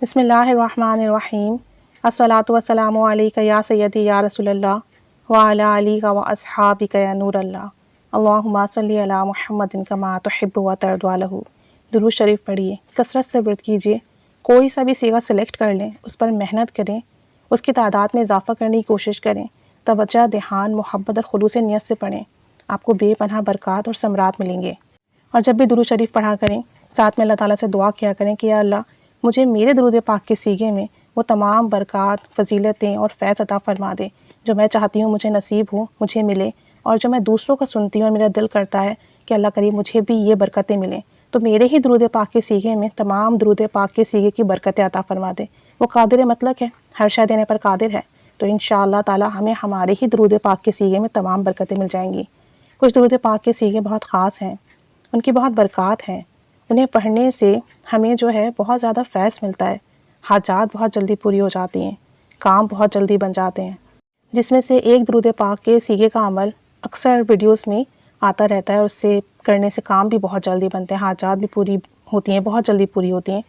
بسم اللہ الرحمن الرحیم الصلاۃ والسلام علیک یا سیدی یا رسول اللہ وعلی آلک و اصحابک یا نور اللہ اللہم صلی علی محمد کما تحب و ترضی عنہ۔ درود شریف پڑھیے، کثرت سے ورد کیجیے، کوئی سا بھی صیغہ سلیکٹ کر لیں، اس پر محنت کریں، اس کی تعداد میں اضافہ کرنے کی کوشش کریں، توجہ، دھیان، محبت اور خلوص نیت سے پڑھیں، آپ کو بے پناہ برکات اور ثمرات ملیں گے۔ اور جب بھی درود شریف پڑھا کریں، ساتھ میں اللہ تعالیٰ سے دعا کیا کریں کہ یا اللہ مجھے میرے درود پاک کے سیغے میں وہ تمام برکات، فضیلتیں اور فیض عطا فرما دے جو میں چاہتی ہوں مجھے نصیب ہو، مجھے ملے، اور جو میں دوسروں کا سنتی ہوں اور میرا دل کرتا ہے کہ اللہ کریم مجھے بھی یہ برکتیں ملیں، تو میرے ہی درود پاک کے سیغے میں تمام درود پاک کے سیغے کی برکتیں عطا فرما دے۔ وہ قادر مطلق ہے، ہر شے دینے پر قادر ہے، تو انشاءاللہ تعالی ہمیں ہمارے ہی درود پاک کے سیغے میں تمام برکتیں مل جائیں گی۔ کچھ درود پاک کے سیغے بہت خاص ہیں، ان کی بہت برکات ہیں، انہیں پڑھنے سے ہمیں جو ہے بہت زیادہ فیض ملتا ہے، حاجات بہت جلدی پوری ہو جاتی ہیں، کام بہت جلدی بن جاتے ہیں۔ جس میں سے ایک درود پاک کے سیغے کا عمل اکثر ویڈیوز میں آتا رہتا ہے، اور اس سے کرنے سے کام بھی بہت جلدی بنتے ہیں، حاجات بھی پوری ہوتی ہیں، بہت جلدی پوری ہوتی ہیں،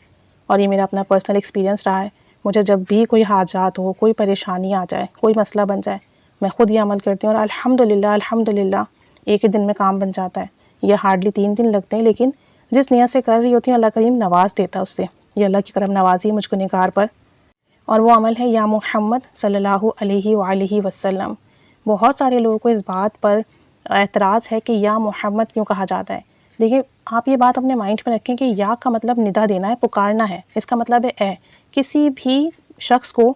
اور یہ میرا اپنا پرسنل ایکسپیرینس رہا ہے۔ مجھے جب بھی کوئی حاجات ہو، کوئی پریشانی آ جائے، کوئی مسئلہ بن جائے، میں خود یہ عمل کرتی ہوں، اور الحمدللہ ایک ہی دن میں کام بن جاتا ہے۔ یہ ہارڈلی 3 دن لگتے ہیں، لیکن جس نیت سے کر رہی ہوتی ہوں اللہ کریم نواز دیتا ہے اس سے۔ یہ اللہ کی کرم نوازی ہے مجھ کو نگار پر، اور وہ عمل ہے یا محمد صلی اللہ علیہ وآلہ وسلم۔ بہت سارے لوگوں کو اس بات پر اعتراض ہے کہ یا محمد کیوں کہا جاتا ہے۔ دیکھیں، آپ یہ بات اپنے مائنڈ میں رکھیں کہ یا کا مطلب ندا دینا ہے، پکارنا ہے، اس کا مطلب ہے اے۔ کسی بھی شخص کو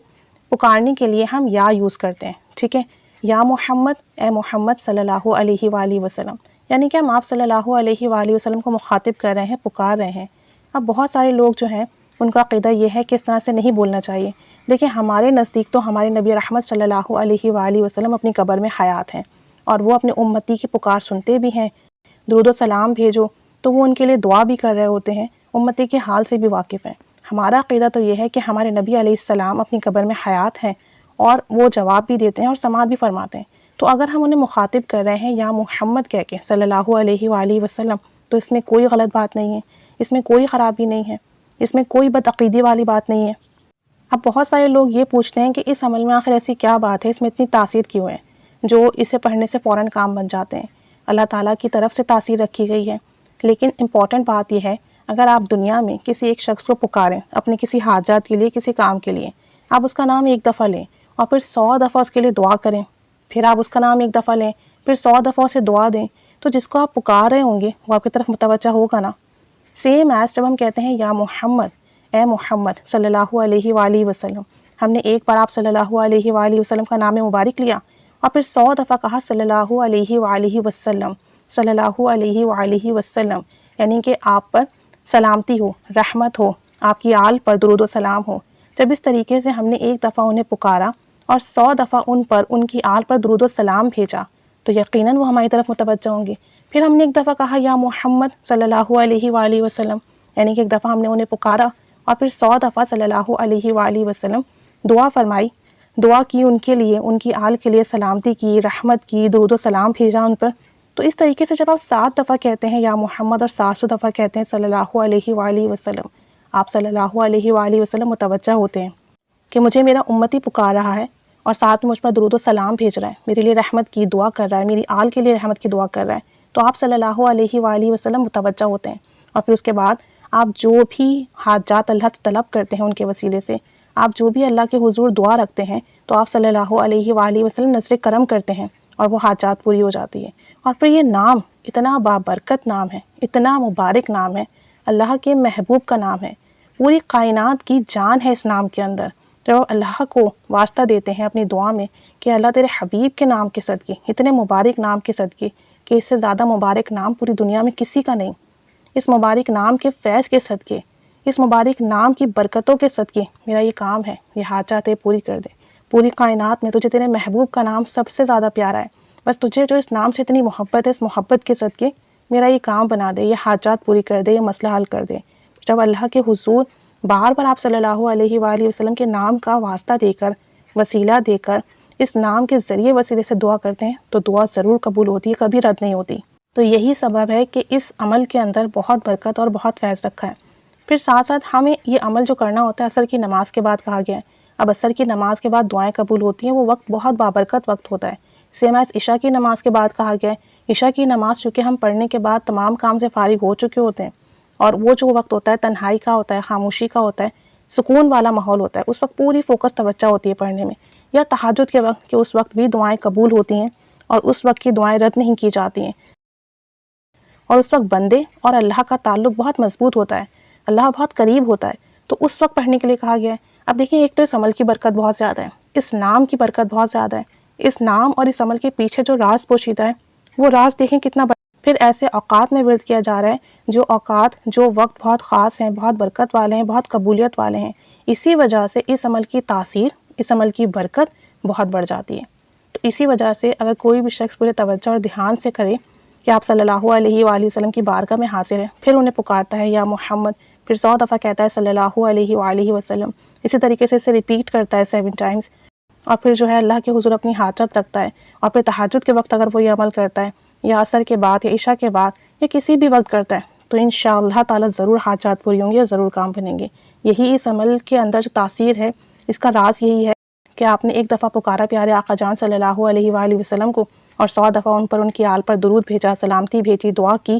پکارنے کے لیے ہم یا یوز کرتے ہیں، ٹھیک ہے؟ یا محمد، اے محمد صلی اللہ علیہ وآلہ وسلم، یعنی کہ ہم آپ صلی اللہ علیہ وآلہ وسلم کو مخاطب کر رہے ہیں، پکار رہے ہیں۔ اب بہت سارے لوگ جو ہیں ان کا عقیدہ یہ ہے کہ اس طرح سے نہیں بولنا چاہیے۔ دیکھیں، ہمارے نزدیک تو ہمارے نبی رحمت صلی اللہ علیہ وآلہ وسلم اپنی قبر میں حیات ہیں، اور وہ اپنے امتی کی پکار سنتے بھی ہیں۔ درود و سلام بھیجو تو وہ ان کے لیے دعا بھی کر رہے ہوتے ہیں، امتی کے حال سے بھی واقف ہیں۔ ہمارا عقیدہ تو یہ ہے کہ ہمارے نبی علیہ السلام اپنی قبر میں حیات ہیں، اور وہ جواب بھی دیتے ہیں اور سماعت بھی فرماتے ہیں۔ تو اگر ہم انہیں مخاطب کر رہے ہیں یا محمد کہہ کے صلی اللہ علیہ وآلہ وسلم، تو اس میں کوئی غلط بات نہیں ہے، اس میں کوئی خرابی نہیں ہے، اس میں کوئی بدعقیدی والی بات نہیں ہے۔ اب بہت سارے لوگ یہ پوچھتے ہیں کہ اس عمل میں آخر ایسی کیا بات ہے، اس میں اتنی تاثیر کیوں ہے جو اسے پڑھنے سے فوراً کام بن جاتے ہیں۔ اللہ تعالیٰ کی طرف سے تاثیر رکھی گئی ہے، لیکن امپورٹنٹ بات یہ ہے، اگر آپ دنیا میں کسی ایک شخص کو پکاریں اپنے کسی حاجات کے لیے، کسی کام کے لیے، آپ اس کا نام ایک دفعہ لیں اور پھر 100 دفعہ اس کے لیے دعا کریں، پھر آپ اس کا نام ایک دفعہ لیں، پھر 100 دفعہ اسے دعا دیں، تو جس کو آپ پکار رہے ہوں گے وہ آپ کی طرف متوجہ ہوگا نا۔ سیم ایز جب ہم کہتے ہیں یا محمد، اے محمد صلی اللہ علیہ وآلہ وسلم، ہم نے ایک بار آپ صلی اللہ علیہ وآلہ وسلم کا نام مبارک لیا اور پھر 100 دفعہ کہا صلی اللہ علیہ وآلہ وسلم، صلی اللہ علیہ وآلہ وسلم، یعنی کہ آپ پر سلامتی ہو، رحمت ہو، آپ کی آل پر درود و سلام ہو۔ جب اس طریقے سے ہم نے ایک دفعہ انہیں پکارا اور 100 دفعہ ان پر، ان کی آل پر درود و سلام بھیجا، تو یقیناً وہ ہماری طرف متوجہ ہوں گے۔ پھر ہم نے ایک دفعہ کہا یا محمد صلی اللہ علیہ وآلہ وسلم، یعنی کہ ایک دفعہ ہم نے انہیں پکارا اور پھر 100 دفعہ صلی اللہ علیہ وآلہ وسلم دعا فرمائی، دعا کی ان کے لیے، ان کی آل کے لیے، سلامتی کی، رحمت کی، درود و سلام بھیجا ان پر۔ تو اس طریقے سے جب آپ 7 دفعہ کہتے ہیں یا محمد اور 700 دفعہ کہتے ہیں صلی اللہ علیہ وآلہ وسلم، آپ صلی اللہ علیہ وآلہ وسلم متوجہ ہوتے ہیں کہ مجھے میرا امتی پکار رہا ہے اور ساتھ میں مجھ پر درود و سلام بھیج رہا ہے، میرے لیے رحمت کی دعا کر رہا ہے، میری آل کے لیے رحمت کی دعا کر رہا ہے، تو آپ صلی اللہ علیہ وآلہ وسلم متوجہ ہوتے ہیں۔ اور پھر اس کے بعد آپ جو بھی حاجات اللہ سے طلب کرتے ہیں ان کے وسیلے سے، آپ جو بھی اللہ کے حضور دعا رکھتے ہیں، تو آپ صلی اللہ علیہ وآلہ وسلم نظر کرم کرتے ہیں اور وہ حاجات پوری ہو جاتی ہے۔ اور پھر یہ نام اتنا بابرکت نام ہے، اتنا مبارک نام ہے، اللہ کے محبوب کا نام ہے، پوری کائنات کی جان ہے اس نام کے اندر۔ جب آپ اللہ کو واسطہ دیتے ہیں اپنی دعا میں کہ اللہ تیرے حبیب کے نام کے صدقے، اتنے مبارک نام کے صدقے، کہ اس سے زیادہ مبارک نام پوری دنیا میں کسی کا نہیں، اس مبارک نام کے فیض کے صدقے، اس مبارک نام کی برکتوں کے صدقے میرا یہ کام ہے، یہ حاجات ہے پوری کر دے۔ پوری کائنات میں تجھے تیرے محبوب کا نام سب سے زیادہ پیارا ہے، بس تجھے جو اس نام سے اتنی محبت ہے، اس محبت کے صدقے میرا یہ کام بنا دے، یہ حاجات پوری کر دے، یہ مسئلہ حل کر دے۔ جب اللہ کے حضور بار بار آپ صلی اللہ علیہ وآلہ وسلم کے نام کا واسطہ دے کر، وسیلہ دے کر، اس نام کے ذریعے وسیلے سے دعا کرتے ہیں تو دعا ضرور قبول ہوتی ہے، کبھی رد نہیں ہوتی۔ تو یہی سبب ہے کہ اس عمل کے اندر بہت برکت اور بہت فیض رکھا ہے۔ پھر ساتھ ساتھ ہمیں یہ عمل جو کرنا ہوتا ہے عصر کی نماز کے بعد کہا گیا ہے. اب عصر کی نماز کے بعد دعائیں قبول ہوتی ہیں، وہ وقت بہت بابرکت وقت ہوتا ہے. سیم ایز عشاء کی نماز کے بعد کہا گیا ہے. عشاء کی نماز چونکہ ہم پڑھنے کے بعد تمام کام سے فارغ ہو چکے ہوتے ہیں، اور وہ جو وقت ہوتا ہے تنہائی کا ہوتا ہے، خاموشی کا ہوتا ہے، سکون والا ماحول ہوتا ہے. اس وقت پوری فوکس توجہ ہوتی ہے پڑھنے میں. یا تہجد کے وقت کہ اس وقت بھی دعائیں قبول ہوتی ہیں اور اس وقت کی دعائیں رد نہیں کی جاتی ہیں، اور اس وقت بندے اور اللہ کا تعلق بہت مضبوط ہوتا ہے، اللہ بہت قریب ہوتا ہے، تو اس وقت پڑھنے کے لیے کہا گیا ہے. اب دیکھیں، ایک تو اس عمل کی برکت بہت زیادہ ہے، اس نام کی برکت بہت زیادہ ہے. اس نام اور اس عمل کے پیچھے جو راز پوشیدہ ہے وہ راز دیکھیں کتنا بڑا. پھر ایسے اوقات میں ورد کیا جا رہا ہے جو اوقات، جو وقت بہت خاص ہیں، بہت برکت والے ہیں، بہت قبولیت والے ہیں. اسی وجہ سے اس عمل کی تاثیر، اس عمل کی برکت بہت بڑھ جاتی ہے. تو اسی وجہ سے اگر کوئی بھی شخص پورے توجہ اور دھیان سے کرے کہ آپ صلی اللہ علیہ وآلہ وسلم کی بارگاہ میں حاضر ہیں، پھر انہیں پکارتا ہے یا محمد، پھر 100 دفعہ کہتا ہے صلی اللہ علیہ وآلہ وسلم، اسی طریقے سے اسے ریپیٹ کرتا ہے 7 ٹائمز، اور پھر جو ہے اللہ کے حضور اپنی حاجت رکھتا ہے. اور پھر تہجد کے وقت اگر وہ یہ عمل کرتا ہے، یا عصر کے بعد، یا عشاء کے بعد، یا کسی بھی وقت کرتا ہے، تو انشاءاللہ تعالی ضرور حاجات پوری ہوں گی اور ضرور کام بنیں گے. یہی اس عمل کے اندر جو تاثیر ہے، اس کا راز یہی ہے کہ آپ نے ایک دفعہ پکارا پیارے آقا جان صلی اللہ علیہ وآلہ وسلم کو، اور 100 دفعہ ان پر، ان کی آل پر درود بھیجا، سلامتی بھیجی، دعا کی،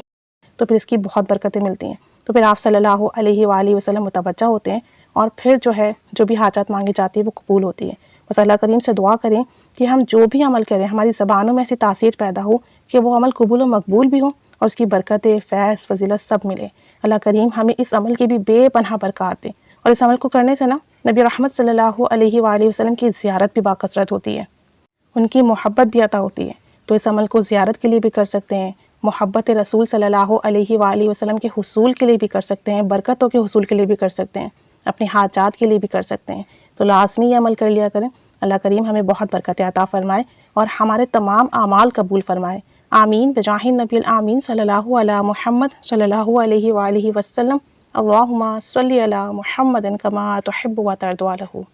تو پھر اس کی بہت برکتیں ملتی ہیں. تو پھر آپ صلی اللہ علیہ وآلہ وسلم متوجہ ہوتے ہیں، اور پھر جو ہے جو بھی حاجات مانگی جاتی ہے وہ قبول ہوتی ہے. بس اللہ کریم سے دعا کریں کہ ہم جو بھی عمل کریں ہماری زبانوں میں ایسی تاثیر پیدا ہو کہ وہ عمل قبول و مقبول بھی ہو، اور اس کی برکتیں، فیض، فضیلت سب ملے. اللہ کریم ہمیں اس عمل کی بھی بے پناہ برکات دے. اور اس عمل کو کرنے سے نا نبی رحمت صلی اللہ علیہ وآلہ وسلم کی زیارت بھی باکثرت ہوتی ہے، ان کی محبت بھی عطا ہوتی ہے. تو اس عمل کو زیارت کے لیے بھی کر سکتے ہیں، محبت رسول صلی اللہ علیہ وآلہ وسلم کے حصول کے لیے بھی کر سکتے ہیں، برکتوں کے حصول کے لیے بھی کر سکتے ہیں، اپنے حاجات کے لیے بھی کر سکتے ہیں. تو لازمی یہ عمل کر لیا کریں. اللہ کریم ہمیں بہت برکت عطا فرمائے اور ہمارے تمام اعمال قبول فرمائے. آمین بجاہ النبی الآمین صلی اللہ علی محمد صلی اللہ علیہ وآلہ وسلم. اللہم صلی علی محمد کما تحب و ترضی له.